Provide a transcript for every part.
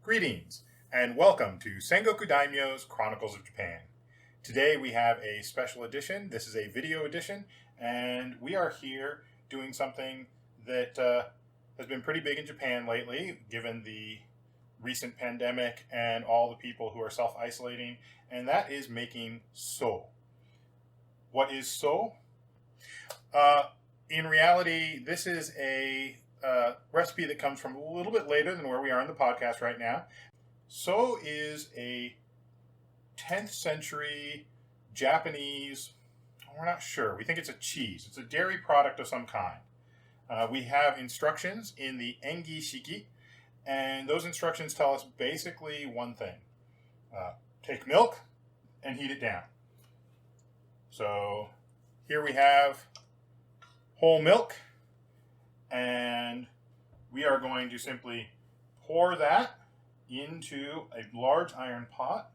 Greetings, and welcome to Sengoku Daimyo's Chronicles of Japan. Today we have a special edition. This is a video edition, and we are here doing something that has been pretty big in Japan lately, given the recent pandemic and all the people who are self-isolating, and that is making so. What is so? In reality, this is a recipe that comes from a little bit later than where we are in the podcast right now. So is a 10th century Japanese, we're not sure, we think it's a cheese. It's a dairy product of some kind. We have instructions in the Engi Shiki, and those instructions tell us basically one thing. Take milk and heat it down. So here we have whole milk, and we are going to simply pour that into a large iron pot,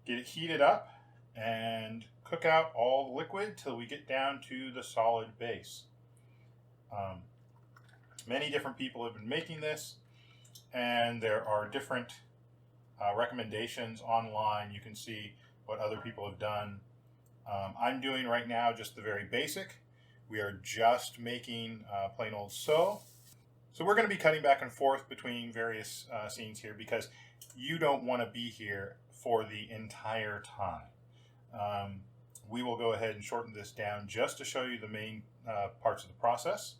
get it heated up, and cook out all the liquid till we get down to the solid base. Many different people have been making this, and there are different recommendations online. You can see what other people have done. I'm doing right now just the very basic. We are just making plain old so. So we're going to be cutting back and forth between various scenes here because you don't want to be here for the entire time. We will go ahead and shorten this down just to show you the main parts of the process.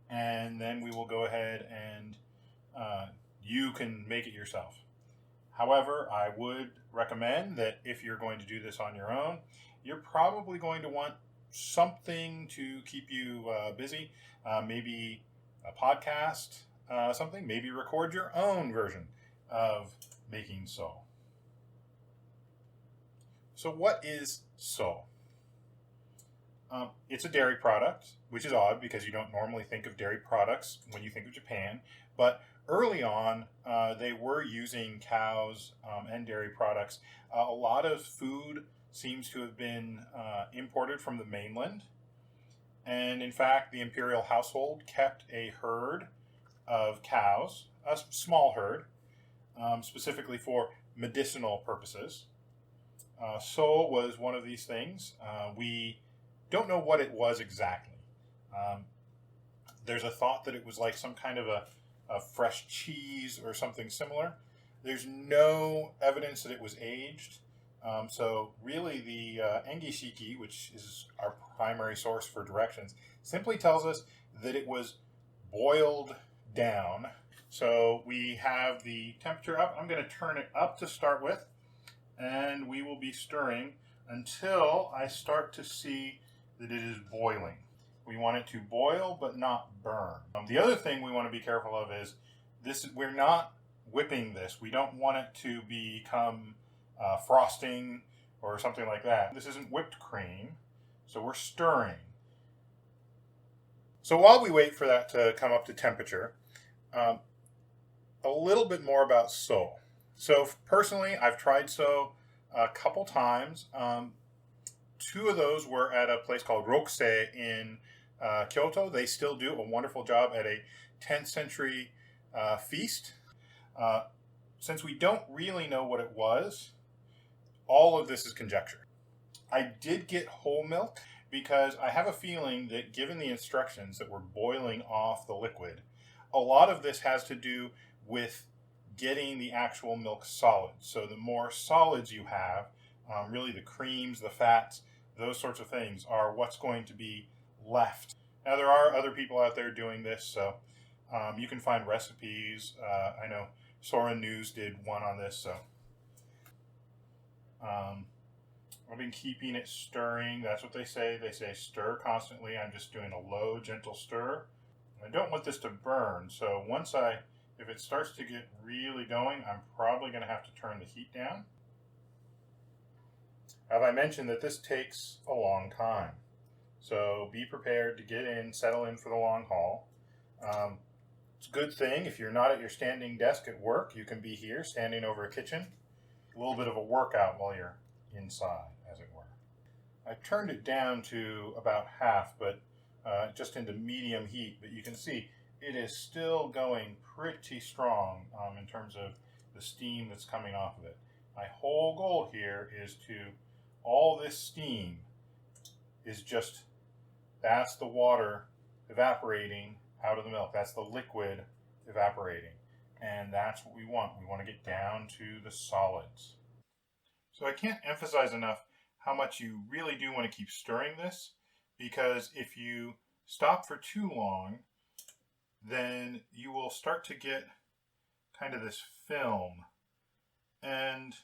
And then we will go ahead and you can make it yourself. However, I would recommend that if you're going to do this on your own, you're probably going to want something to keep you busy, maybe a podcast, something, maybe record your own version of making so. So what is so? It's a dairy product, which is odd because you don't normally think of dairy products when you think of Japan, but early on they were using cows and dairy products. A lot of food seems to have been imported from the mainland. And in fact, the imperial household kept a herd of cows, a small herd, specifically for medicinal purposes. So was one of these things. We don't know what it was exactly. There's a thought that it was like some kind of a fresh cheese or something similar. There's no evidence that it was aged. So really the Engi Shiki, which is our primary source for directions, simply tells us that it was boiled down. So we have the temperature up. I'm going to turn it up to start with, and we will be stirring until I start to see that it is boiling. We want it to boil but not burn. The other thing we want to be careful of is this: we're not whipping this. We don't want it to become frosting or something like that. This isn't whipped cream, so we're stirring. So while we wait for that to come up to temperature, a little bit more about so. So personally, I've tried so a couple times. Two of those were at a place called Rokusei in Kyoto. They still do a wonderful job at a 10th century feast. Since we don't really know what it was, all of this is conjecture. I did get whole milk because I have a feeling that given the instructions that we're boiling off the liquid, a lot of this has to do with getting the actual milk solid. So the more solids you have, really the creams, the fats, those sorts of things are what's going to be left. Now there are other people out there doing this, so you can find recipes. I know Sora News did one on this, so I've been keeping it stirring. That's what they say. They say stir constantly. I'm just doing a low, gentle stir. I don't want this to burn, so if it starts to get really going, I'm probably going to have to turn the heat down. Have I mentioned that this takes a long time? So be prepared to get in, settle in for the long haul. It's a good thing if you're not at your standing desk at work, you can be here standing over a kitchen. A little bit of a workout while you're inside, as it were. I turned it down to about half, but just into medium heat. But you can see it is still going pretty strong in terms of the steam that's coming off of it. My whole goal here is to, all this steam is just, that's the water evaporating out of the milk. That's the liquid evaporating. And that's what we want. We want to get down to the solids. So I can't emphasize enough how much you really do want to keep stirring this, because if you stop for too long, then you will start to get kind of this film. And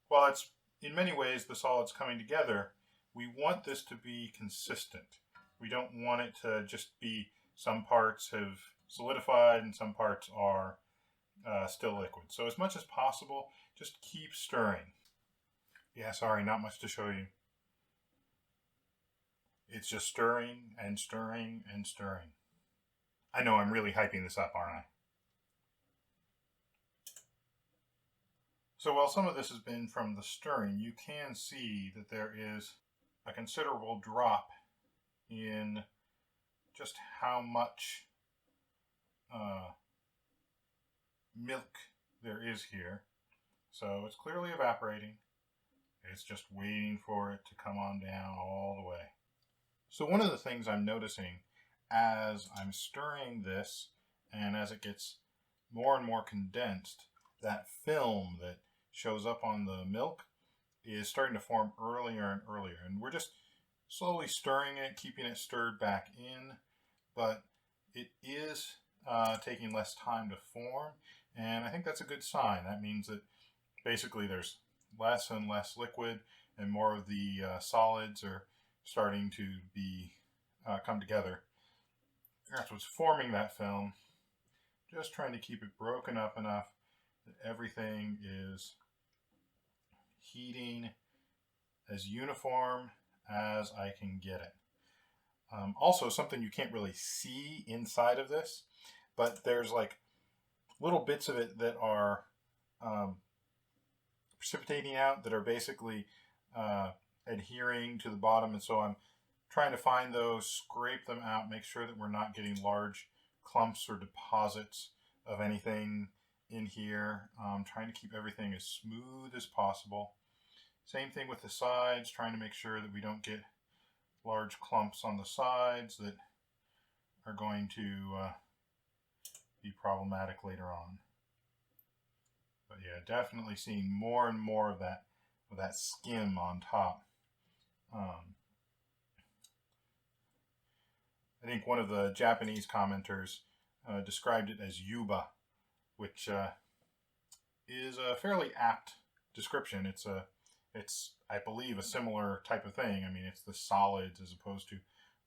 while it's in many ways the solids coming together, we want this to be consistent. We don't want it to just be some parts have solidified and some parts are still liquid. So as much as possible, just keep stirring. Yeah, sorry, not much to show you. It's just stirring and stirring and stirring. I know I'm really hyping this up, aren't I? So while some of this has been from the stirring, you can see that there is a considerable drop in just how much milk there is here. So it's clearly evaporating. It's just waiting for it to come on down all the way. So one of the things I'm noticing as I'm stirring this and as it gets more and more condensed, that film that shows up on the milk is starting to form earlier and earlier. And we're just slowly stirring it, keeping it stirred back in, but it is taking less time to form. And I think that's a good sign. That means that basically there's less and less liquid and more of the solids are starting to be come together. That's what's forming that film. Just trying to keep it broken up enough that everything is heating as uniform as I can get it. Also, something you can't really see inside of this, but there's like little bits of it that are precipitating out that are basically adhering to the bottom, and so I'm trying to find those, scrape them out, make sure that we're not getting large clumps or deposits of anything in here. Trying to keep everything as smooth as possible. Same thing with the sides, trying to make sure that we don't get large clumps on the sides that are going to be problematic later on. But yeah, definitely seeing more and more of that skim on top. I think one of the Japanese commenters described it as yuba, which is a fairly apt description. It's I believe a similar type of thing. I mean, it's the solids as opposed to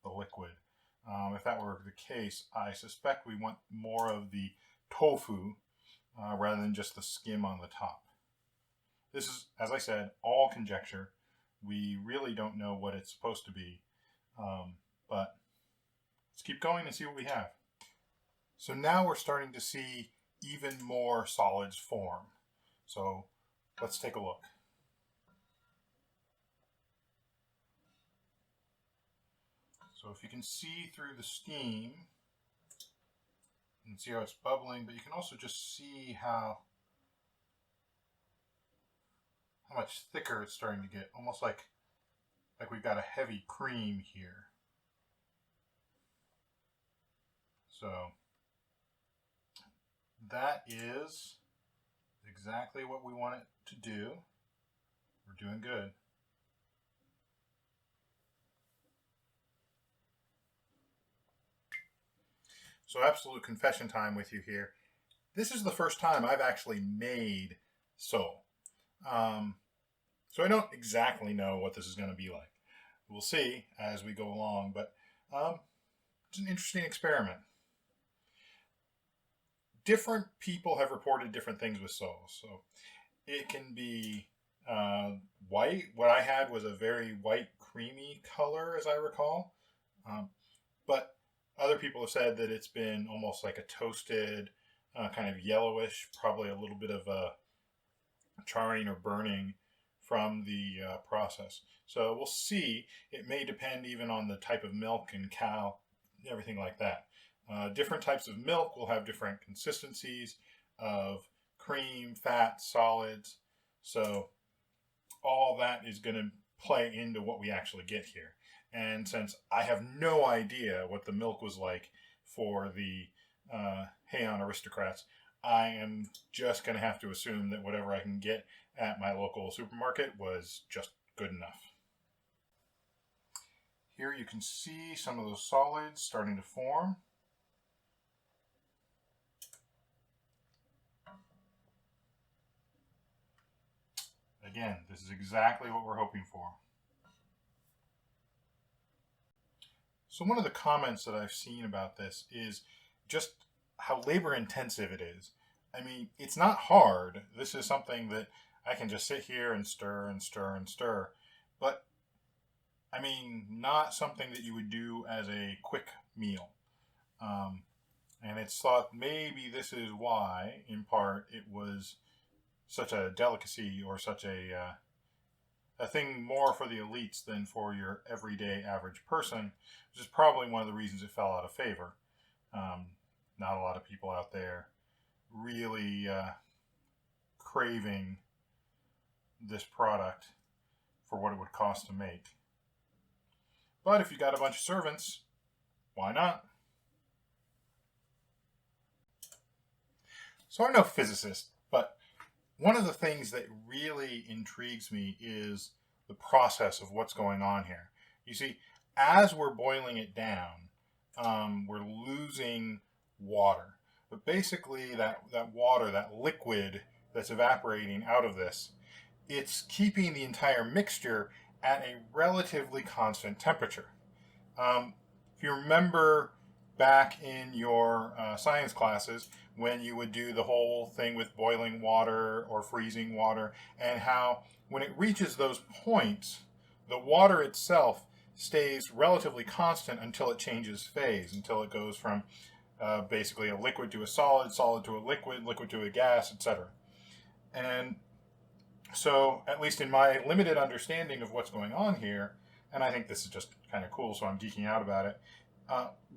the liquid. If that were the case, I suspect we want more of the tofu rather than just the skim on the top. This is, as I said, all conjecture. We really don't know what it's supposed to be, but let's keep going and see what we have. So now we're starting to see even more solids form. So let's take a look. So if you can see through the steam, you can see how it's bubbling, but you can also just see how much thicker it's starting to get, almost like we've got a heavy cream here. So that is exactly what we want it to do. We're doing good. So absolute confession time with you here. This is the first time I've actually made so. So I don't exactly know what this is going to be like. We'll see as we go along, but it's an interesting experiment. Different people have reported different things with souls. So it can be white. What I had was a very white, creamy color, as I recall. But other people have said that it's been almost like a toasted, kind of yellowish, probably a little bit of a charring or burning from the process. So we'll see. It may depend even on the type of milk and cow, everything like that. Different types of milk will have different consistencies of cream, fat, solids. So all that is going to play into what we actually get here. And since I have no idea what the milk was like for the Heian aristocrats, I am just going to have to assume that whatever I can get at my local supermarket was just good enough. Here you can see some of those solids starting to form. Again, this is exactly what we're hoping for. So one of the comments that I've seen about this is just how labor intensive it is. I mean, it's not hard. This is something that I can just sit here and stir and stir and stir. But, I mean, not something that you would do as a quick meal. And it's thought maybe this is why, in part, it was such a delicacy or such a thing more for the elites than for your everyday average person, which is probably one of the reasons it fell out of favor. Not a lot of people out there really craving this product for what it would cost to make. But if you got a bunch of servants, why not? So I'm no physicist, but one of the things that really intrigues me is the process of what's going on here. You see, as we're boiling it down, we're losing water. But basically that water, that liquid that's evaporating out of this, it's keeping the entire mixture at a relatively constant temperature. If you remember back in your science classes, when you would do the whole thing with boiling water or freezing water, and how when it reaches those points, the water itself stays relatively constant until it changes phase, until it goes from basically a liquid to a solid, solid to a liquid, liquid to a gas, etc. And so, at least in my limited understanding of what's going on here, and I think this is just kind of cool, so I'm geeking out about it,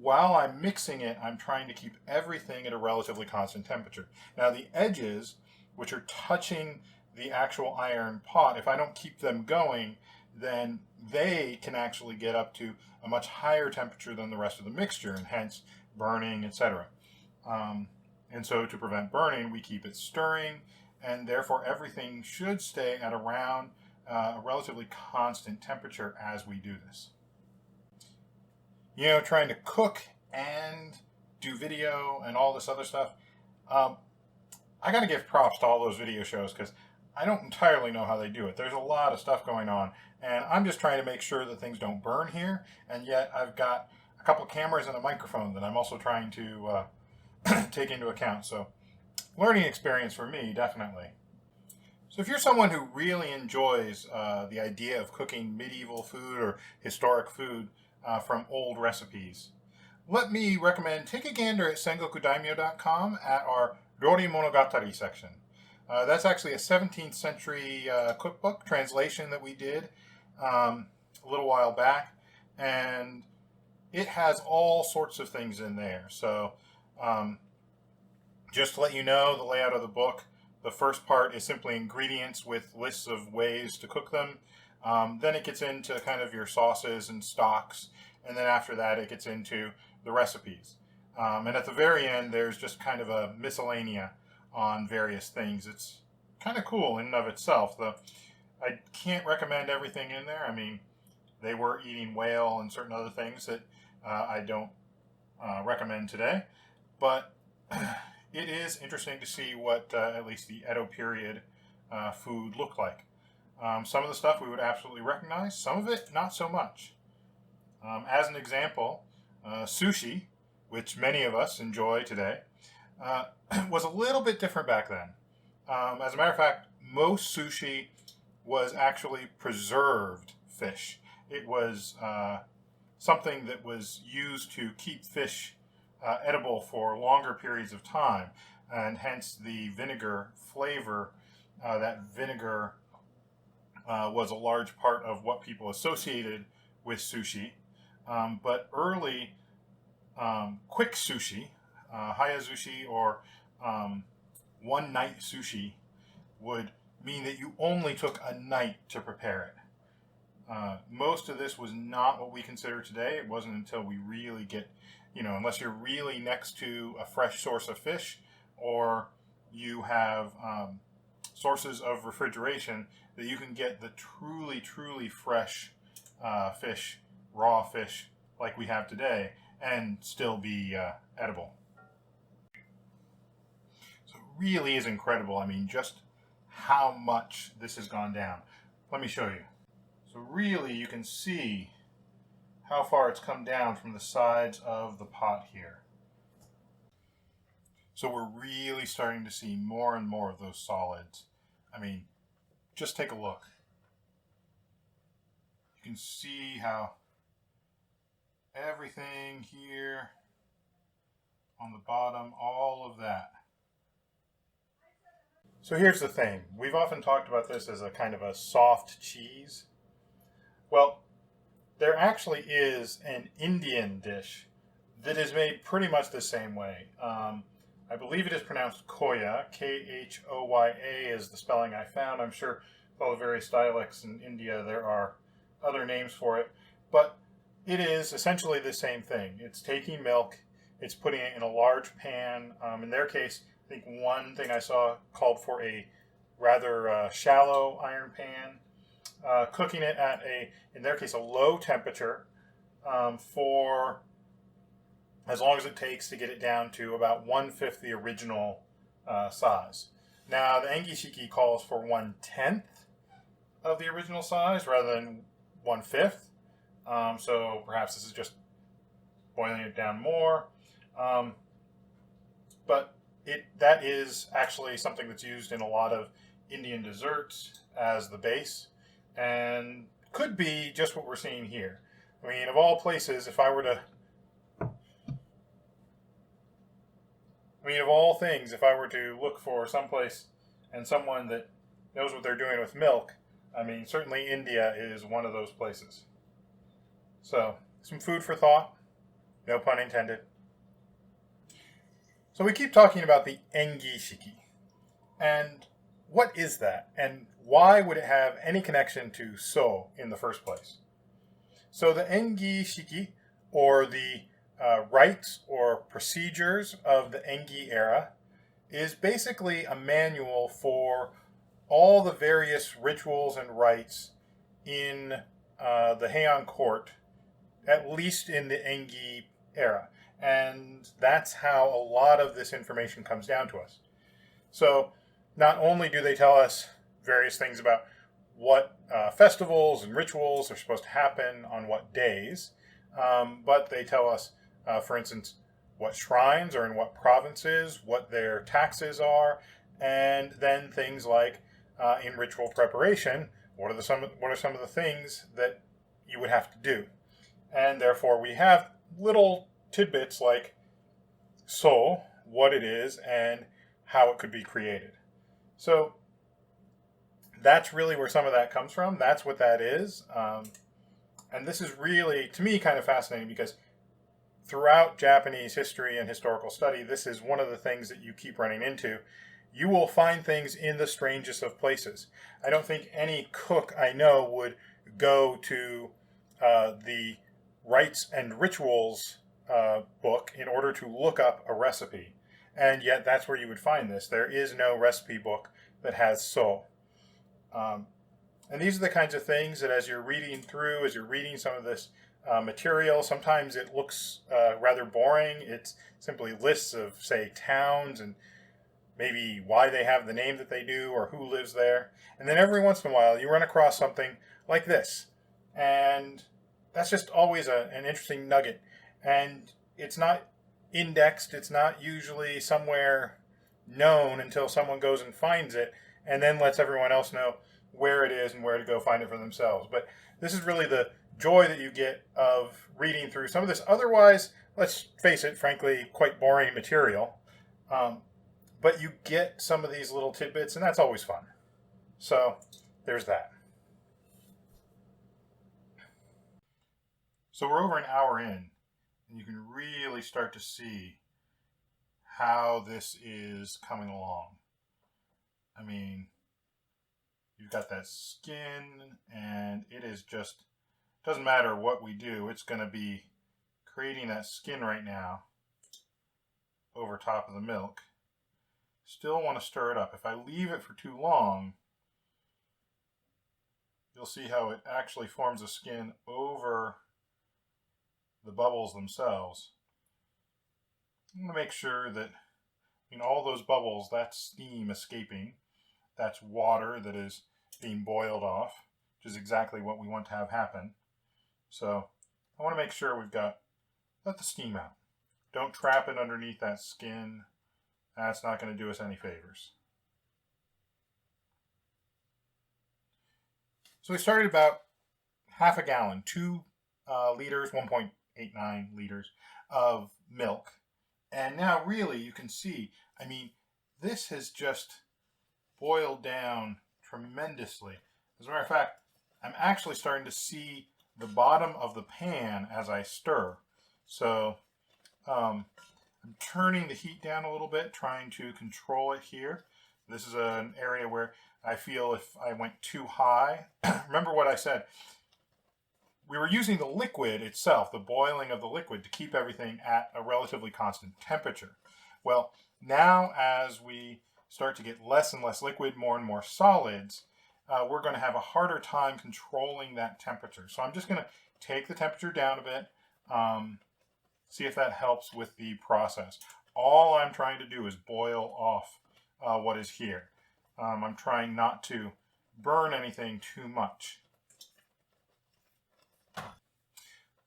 while I'm mixing it, I'm trying to keep everything at a relatively constant temperature. Now, the edges, which are touching the actual iron pot, if I don't keep them going, then they can actually get up to a much higher temperature than the rest of the mixture, and hence burning, etc. And so to prevent burning, we keep it stirring, and therefore everything should stay at around a relatively constant temperature as we do this. You know, trying to cook and do video and all this other stuff, I got to give props to all those video shows because I don't entirely know how they do it. There's a lot of stuff going on, and I'm just trying to make sure that things don't burn here, and yet I've got a couple cameras and a microphone that I'm also trying to take into account. So, learning experience for me, definitely. So if you're someone who really enjoys the idea of cooking medieval food or historic food from old recipes, let me recommend take a gander at sengokudaimyo.com at our Rori Monogatari section. That's actually a 17th century cookbook translation that we did a little while back, and it has all sorts of things in there. So just to let you know the layout of the book, the first part is simply ingredients with lists of ways to cook them. Then it gets into kind of your sauces and stocks, and then after that it gets into the recipes. And at the very end there's just kind of a miscellanea on various things. It's kind of cool in and of itself. I can't recommend everything in there. I mean, they were eating whale and certain other things that I don't recommend today, but it is interesting to see what at least the Edo period food looked like. Some of the stuff we would absolutely recognize, some of it not so much. As an example, sushi, which many of us enjoy today, was a little bit different back then. As a matter of fact, most sushi was actually preserved fish. It was something that was used to keep fish edible for longer periods of time, and hence the vinegar flavor. That vinegar was a large part of what people associated with sushi. But early quick sushi, haya sushi, or one night sushi would mean that you only took a night to prepare it. Most of this was not what we consider today. It wasn't until we really get, unless you're really next to a fresh source of fish, or you have sources of refrigeration, that you can get the truly, truly fresh fish, raw fish like we have today, and still be edible. So it really is incredible. I mean, just how much this has gone down. Let me show you. So really, you can see how far it's come down from the sides of the pot here. So we're really starting to see more and more of those solids. I mean, just take a look. You can see how everything here on the bottom, all of that. So here's the thing. We've often talked about this as a kind of a soft cheese. Well, there actually is an Indian dish that is made pretty much the same way. I believe it is pronounced khoya, K-H-O-Y-A is the spelling I found. I'm sure with all the various dialects in India there are other names for it. But it is essentially the same thing. It's taking milk, it's putting it in a large pan. In their case, I think one thing I saw called for a rather shallow iron pan. Cooking it at in their case, a low temperature for as long as it takes to get it down to about 1/5 the original size. Now, the Engishiki calls for 1/10 of the original size rather than 1/5. So perhaps this is just boiling it down more. But that is actually something that's used in a lot of Indian desserts as the base, and could be just what we're seeing here. I mean, of all places, of all things, if I were to look for someplace and someone that knows what they're doing with milk, I mean, certainly India is one of those places. So, some food for thought, no pun intended. So we keep talking about the Engishiki. And what is that? And why would it have any connection to So in the first place? So the Engishiki, or the rites or procedures of the Engi era, is basically a manual for all the various rituals and rites in the Heian court, at least in the Engi era. And that's how a lot of this information comes down to us. So not only do they tell us various things about what festivals and rituals are supposed to happen on what days, but they tell us, for instance, what shrines are in what provinces, what their taxes are, and then things like in ritual preparation, what are some of the things that you would have to do. And therefore we have little tidbits like So, what it is, and how it could be created. So that's really where some of that comes from. That's what that is. And this is really, to me, kind of fascinating because throughout Japanese history and historical study, this is one of the things that you keep running into. You will find things in the strangest of places. I don't think any cook I know would go to the rites and rituals book in order to look up a recipe. And yet that's where you would find this. There is no recipe book that has So. And these are the kinds of things that as you're reading through, as you're reading some of this material, sometimes it looks rather boring. It's simply lists of, say, towns and maybe why they have the name that they do or who lives there. And then every once in a while you run across something like this. And that's just always an interesting nugget. And it's not indexed. It's not usually somewhere known until someone goes and finds it and then lets everyone else know where it is and where to go find it for themselves. But this is really the joy that you get of reading through some of this otherwise, let's face it, frankly, quite boring material. But you get some of these little tidbits, and that's always fun. So there's that. So we're over an hour in. and you can really start to see how this is coming along. I mean, you've got that skin, and it is just, doesn't matter what we do, it's going to be creating that skin right now over top of the milk. Still want to stir it up. If I leave it for too long, you'll see how it actually forms a skin over the bubbles themselves. I'm going to make sure that all those bubbles, that's steam escaping. That's water that is being boiled off, which is exactly what we want to have happen. So I want to make sure let the steam out. Don't trap it underneath that skin. That's not going to do us any favors. So we started about half a gallon, 2 liters, 1.89 liters of milk. And now really you can see, this has just boiled down tremendously. As a matter of fact, I'm actually starting to see the bottom of the pan as I stir. So I'm turning the heat down a little bit, trying to control it here. This is an area where I feel if I went too high, remember what I said, we were using the liquid itself, the boiling of the liquid, to keep everything at a relatively constant temperature. Well, now as we start to get less and less liquid, more and more solids, we're going to have a harder time controlling that temperature. So I'm just going to take the temperature down a bit, see if that helps with the process. All I'm trying to do is boil off what is here. I'm trying not to burn anything too much.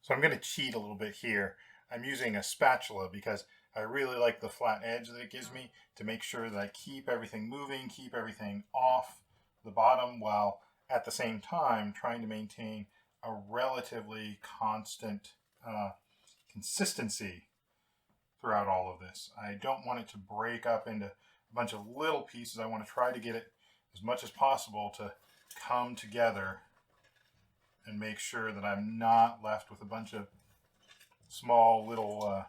So I'm going to cheat a little bit here. I'm using a spatula because I really like the flat edge that it gives me to make sure that I keep everything moving, keep everything off the bottom, while at the same time trying to maintain a relatively constant consistency throughout all of this. I don't want it to break up into a bunch of little pieces. I want to try to get it as much as possible to come together and make sure that I'm not left with a bunch of small little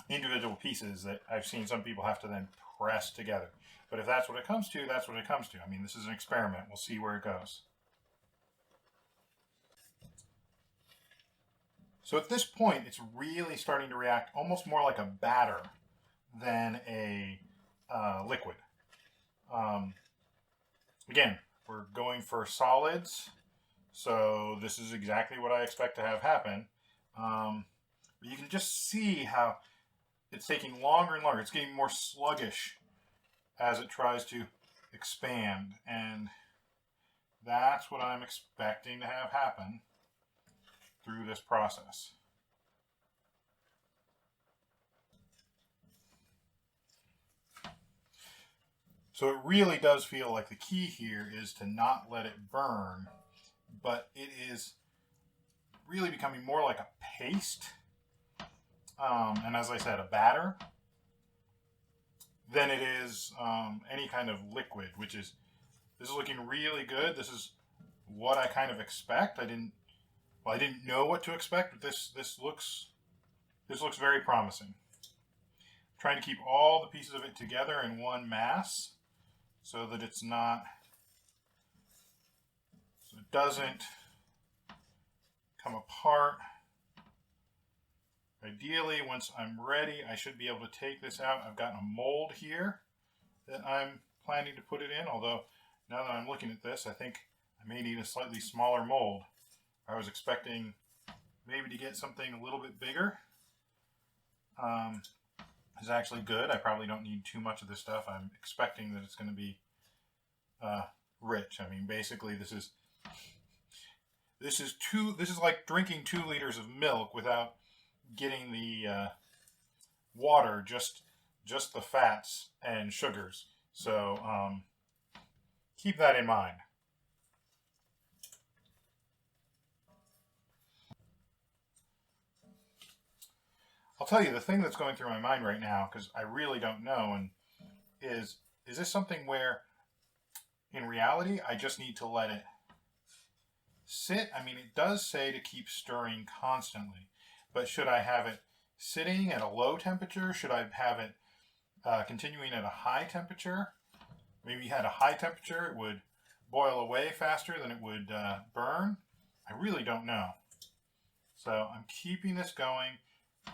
individual pieces that I've seen some people have to then press together. But if that's what it comes to, that's what it comes to. This is an experiment. We'll see where it goes. So at this point, it's really starting to react almost more like a batter than a liquid. Again, we're going for solids, so this is exactly what I expect to have happen. But you can just see how it's taking longer and longer. It's getting more sluggish as it tries to expand, and that's what I'm expecting to have happen through this process. So it really does feel like the key here is to not let it burn, but it is really becoming more like a paste, and as I said, a batter, than it is any kind of liquid, this is looking really good. This is what I kind of expect. I didn't know what to expect, but this looks very promising. I'm trying to keep all the pieces of it together in one mass so that it doesn't come apart. Ideally, once I'm ready, I should be able to take this out. I've got a mold here that I'm planning to put it in, although now that I'm looking at this, I think I may need a slightly smaller mold. I was expecting maybe to get something a little bit bigger. It's actually good. I probably don't need too much of this stuff. I'm expecting that it's going to be rich. Basically, this is like drinking 2 liters of milk without getting the water, just the fats and sugars. So keep that in mind. I'll tell you the thing that's going through my mind right now, because I really don't know, and is this something where in reality I just need to let it sit? It does say to keep stirring constantly, but should I have it sitting at a low temperature? Should I have it continuing at a high temperature? Maybe at a high temperature it would boil away faster than it would burn. I really don't know. So I'm keeping this going.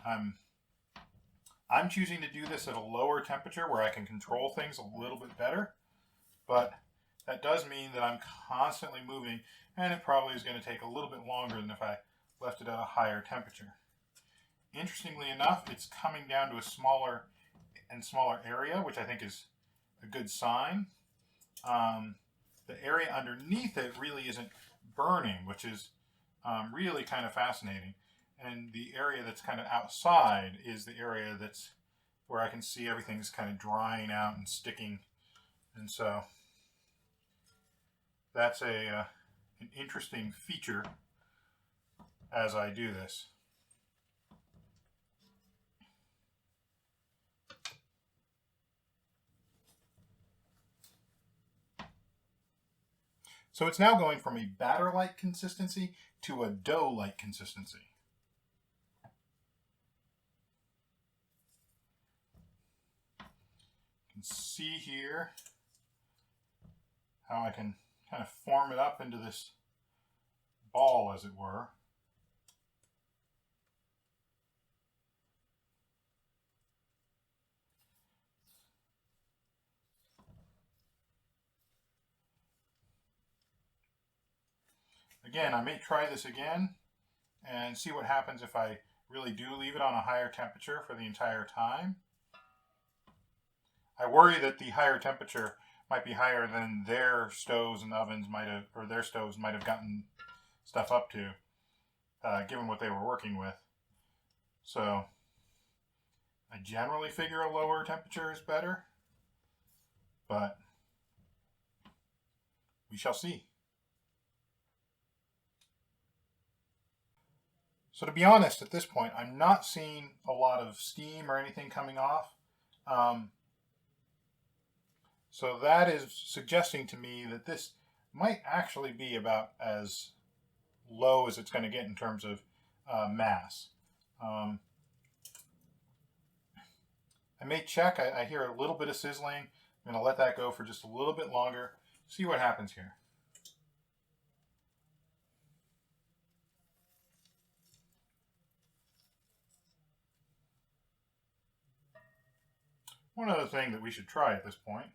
I'm choosing to do this at a lower temperature where I can control things a little bit better. But that does mean that I'm constantly moving, and it probably is going to take a little bit longer than if I left it at a higher temperature. Interestingly enough, it's coming down to a smaller and smaller area, which I think is a good sign. The area underneath it really isn't burning, which is really kind of fascinating. And the area that's kind of outside is the area that's where I can see everything's kind of drying out and sticking. And so that's an interesting feature as I do this. So it's now going from a batter-like consistency to a dough-like consistency. You can see here how I can kind of form it up into this ball, as it were. Again, I may try this again and see what happens if I really do leave it on a higher temperature for the entire time. I worry that the higher temperature might be higher than their stoves and ovens might have, or their stoves might have gotten stuff up to, given what they were working with. So I generally figure a lower temperature is better, but we shall see. So to be honest, at this point, I'm not seeing a lot of steam or anything coming off. So that is suggesting to me that this might actually be about as low as it's going to get in terms of mass. I may check. I hear a little bit of sizzling. I'm going to let that go for just a little bit longer. See what happens here. One other thing that we should try at this point.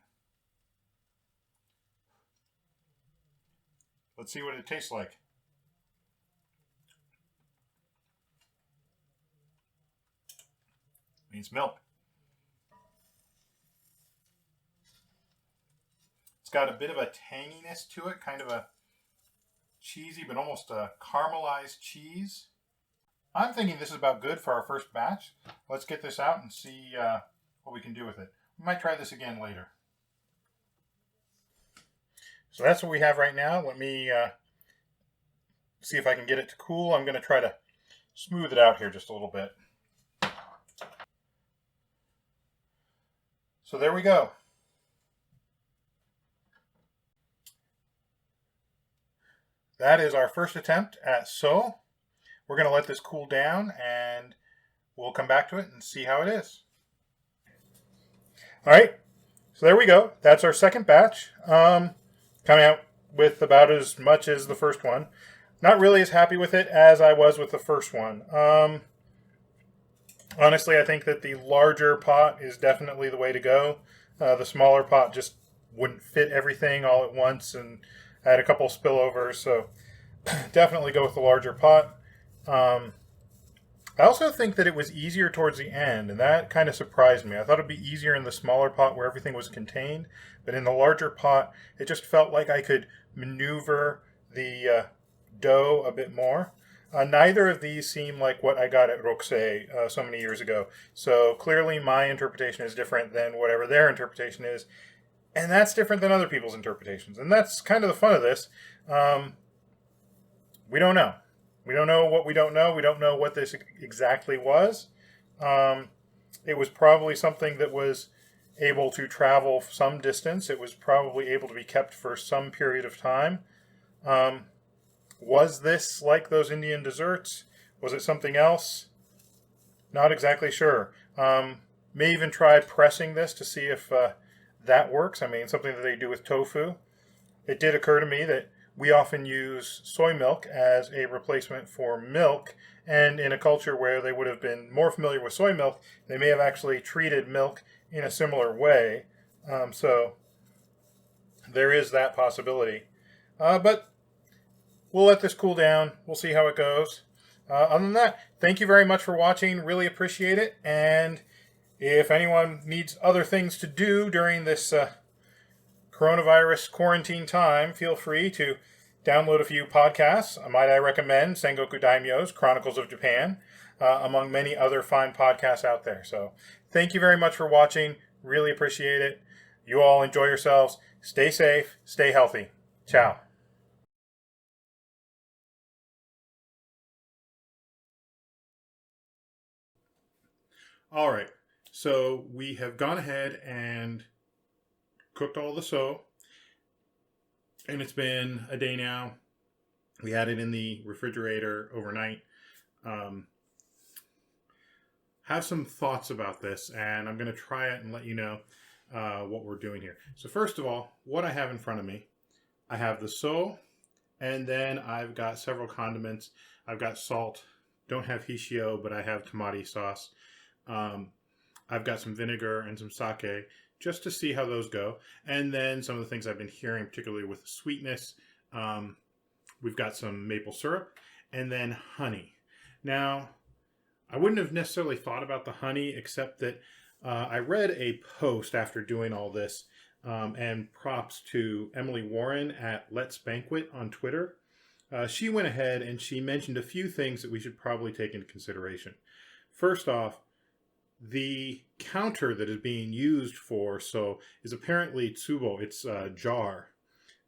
Let's see what it tastes like. It means milk. It's got a bit of a tanginess to it, kind of a cheesy, but almost a caramelized cheese. I'm thinking this is about good for our first batch. Let's get this out and see what we can do with it. We might try this again later. So that's what we have right now. Let me see if I can get it to cool. I'm going to try to smooth it out here just a little bit. So there we go. That is our first attempt at so. We're going to let this cool down and we'll come back to it and see how it is. All right, so there we go. That's our second batch. Coming out with about as much as the first one. Not really as happy with it as I was with the first one. Honestly, I think that the larger pot is definitely the way to go. The smaller pot just wouldn't fit everything all at once, and I had a couple spillovers, so definitely go with the larger pot. I also think that it was easier towards the end, and that kind of surprised me. I thought it'd be easier in the smaller pot where everything was contained, but in the larger pot, it just felt like I could maneuver the dough a bit more. Neither of these seem like what I got at Roxay so many years ago. So clearly my interpretation is different than whatever their interpretation is, and that's different than other people's interpretations. And that's kind of the fun of this. We don't know. We don't know what we don't know. We don't know what this exactly was. It was probably something that was able to travel some distance. It was probably able to be kept for some period of time. Was this like those Indian desserts? Was it something else? Not exactly sure. May even try pressing this to see if that works. I mean, something that they do with tofu. It did occur to me that we often use soy milk as a replacement for milk, and in a culture where they would have been more familiar with soy milk, they may have actually treated milk in a similar way. So there is that possibility. But we'll let this cool down. We'll see how it goes. Other than that, thank you very much for watching. Really appreciate it. And if anyone needs other things to do during this coronavirus quarantine time, feel free to download a few podcasts. Might I recommend Sengoku Daimyo's Chronicles of Japan, among many other fine podcasts out there. So thank you very much for watching. Really appreciate it. You all enjoy yourselves. Stay safe. Stay healthy. Ciao. All right. So we have gone ahead and cooked all the so, and it's been a day now. We had it in the refrigerator overnight. Have some thoughts about this, and I'm going to try it and let you know what we're doing here. So first of all, what I have in front of me, I have the so, and then I've got several condiments. I've got salt. Don't have hishio, but I have tamari sauce. I've got some vinegar and some sake, just to see how those go. And then some of the things I've been hearing, particularly with the sweetness. We've got some maple syrup and then honey. Now, I wouldn't have necessarily thought about the honey, except that I read a post after doing all this, and props to Emily Warren at Let's Banquet on Twitter. She went ahead and she mentioned a few things that we should probably take into consideration. First off, the counter that is being used for so is apparently tsubo. It's a jar,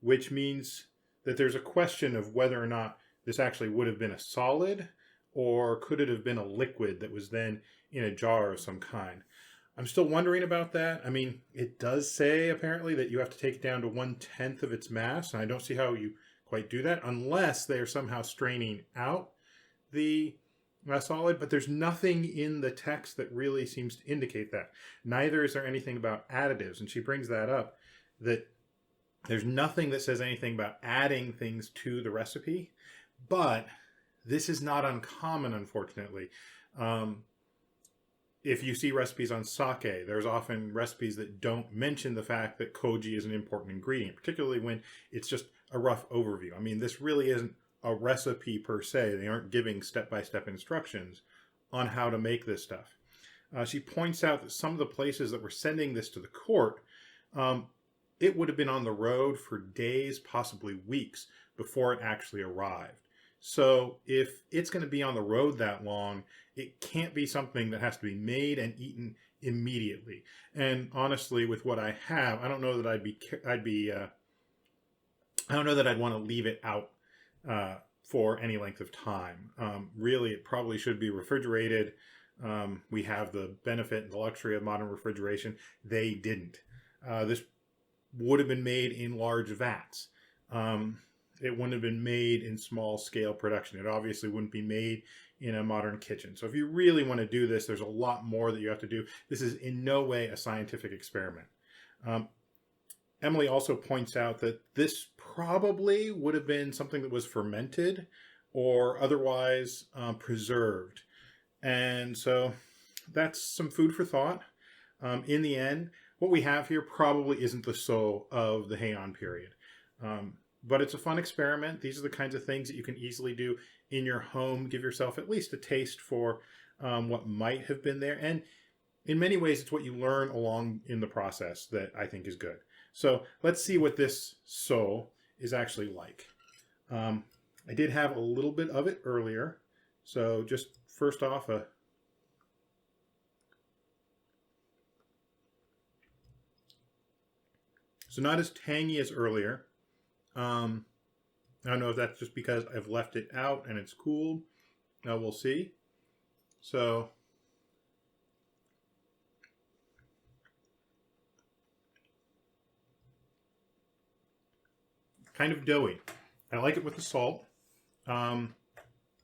which means that there's a question of whether or not this actually would have been a solid, or could it have been a liquid that was then in a jar of some kind. I'm still wondering about that. I mean, it does say apparently that you have to take it down to 1/10 of its mass, and I don't see how you quite do that unless they're somehow straining out the solid, but there's nothing in the text that really seems to indicate that. Neither is there anything about additives, and she brings that up, that there's nothing that says anything about adding things to the recipe, but this is not uncommon, unfortunately. If you see recipes on sake, there's often recipes that don't mention the fact that koji is an important ingredient, particularly when it's just a rough overview. I mean, this really isn't a recipe per se. They aren't giving step-by-step instructions on how to make this stuff. She points out that some of the places that were sending this to the court, it would have been on the road for days, possibly weeks, before it actually arrived. So if it's going to be on the road that long, it can't be something that has to be made and eaten immediately. And honestly, with what I have, I don't know that I don't know that I'd want to leave it out for any length of time. Really, it probably should be refrigerated. We have the benefit and the luxury of modern refrigeration. They didn't. This would have been made in large vats. It wouldn't have been made in small scale production. It obviously wouldn't be made in a modern kitchen. So if you really want to do this, there's a lot more that you have to do. This is in no way a scientific experiment. Emily also points out that this probably would have been something that was fermented or otherwise preserved. And so that's some food for thought. In the end, what we have here probably isn't the so of the Heian period. But it's a fun experiment. These are the kinds of things that you can easily do in your home. Give yourself at least a taste for what might have been there. And in many ways, it's what you learn along in the process that I think is good. So let's see what this so is actually like. I did have a little bit of it earlier. So just first off, so not as tangy as earlier. I don't know if that's just because I've left it out and it's cooled. We'll see. So kind of doughy. I like it with the salt.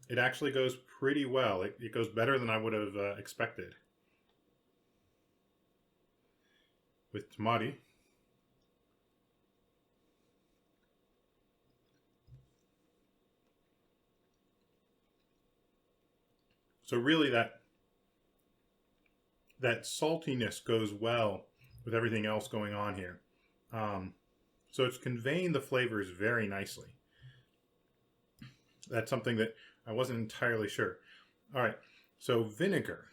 it actually goes pretty well. It goes better than I would have expected with tamari. So really that saltiness goes well with everything else going on here. So it's conveying the flavors very nicely. That's something that I wasn't entirely sure. All right, so vinegar.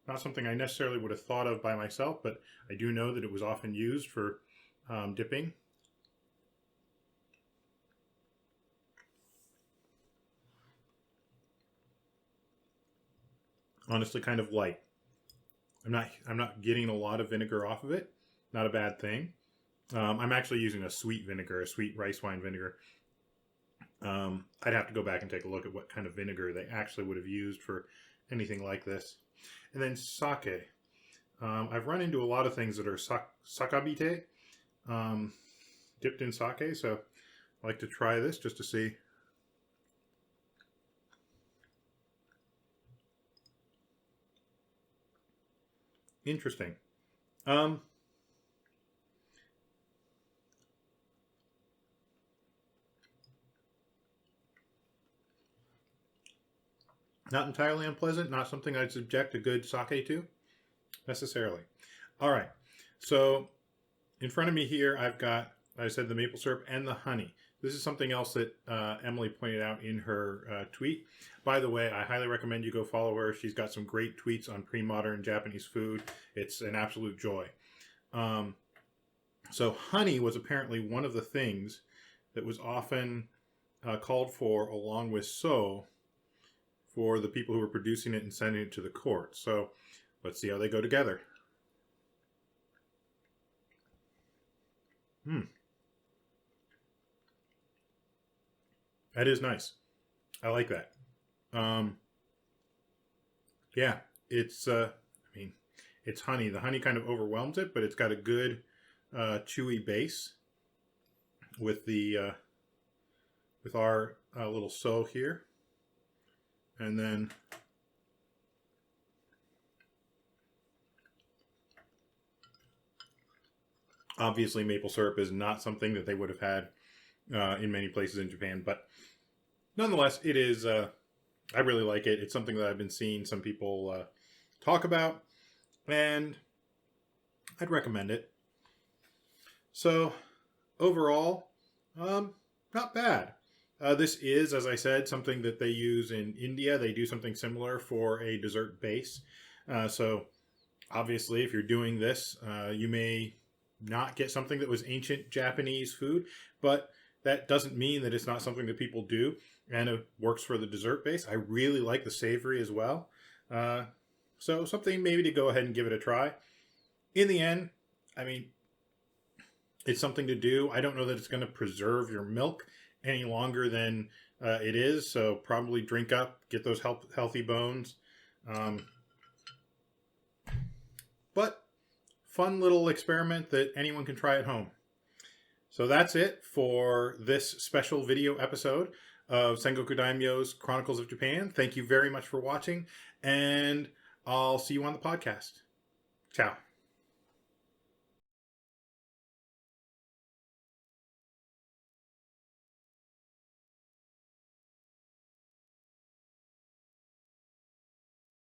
Not something I necessarily would have thought of by myself, but I do know that it was often used for dipping. Honestly, kind of light. I'm not getting a lot of vinegar off of it. Not a bad thing. I'm actually using a sweet vinegar, a sweet rice wine vinegar. I'd have to go back and take a look at what kind of vinegar they actually would have used for anything like this. And then sake. I've run into a lot of things that are sakabite, dipped in sake, so I like to try this just to see. Interesting. Not entirely unpleasant, not something I'd subject a good sake to, necessarily. All right, so in front of me here, I've got, I said, the maple syrup and the honey. This is something else that Emily pointed out in her tweet. By the way, I highly recommend you go follow her. She's got some great tweets on pre-modern Japanese food. It's an absolute joy. So honey was apparently one of the things that was often called for along with so for the people who were producing it and sending it to the court. So let's see how they go together. That is nice. I like that. Yeah, it's I mean, it's honey. The honey kind of overwhelms it, but it's got a good chewy base with the with our little so here, and then obviously maple syrup is not something that they would have had in many places in Japan, but nonetheless, it is. I really like it. It's something that I've been seeing some people talk about, and I'd recommend it. So overall, not bad. This is, as I said, something that they use in India. They do something similar for a dessert base. So obviously, if you're doing this, you may not get something that was ancient Japanese food, but that doesn't mean that it's not something that people do, and it works for the dessert base. I really like the savory as well. So something maybe to go ahead and give it a try. In the end, I mean, it's something to do. I don't know that it's going to preserve your milk any longer than it is, so probably drink up, get those healthy bones. But fun little experiment that anyone can try at home. So that's it for this special video episode of Sengoku Daimyo's Chronicles of Japan. Thank you very much for watching, and I'll see you on the podcast. Ciao.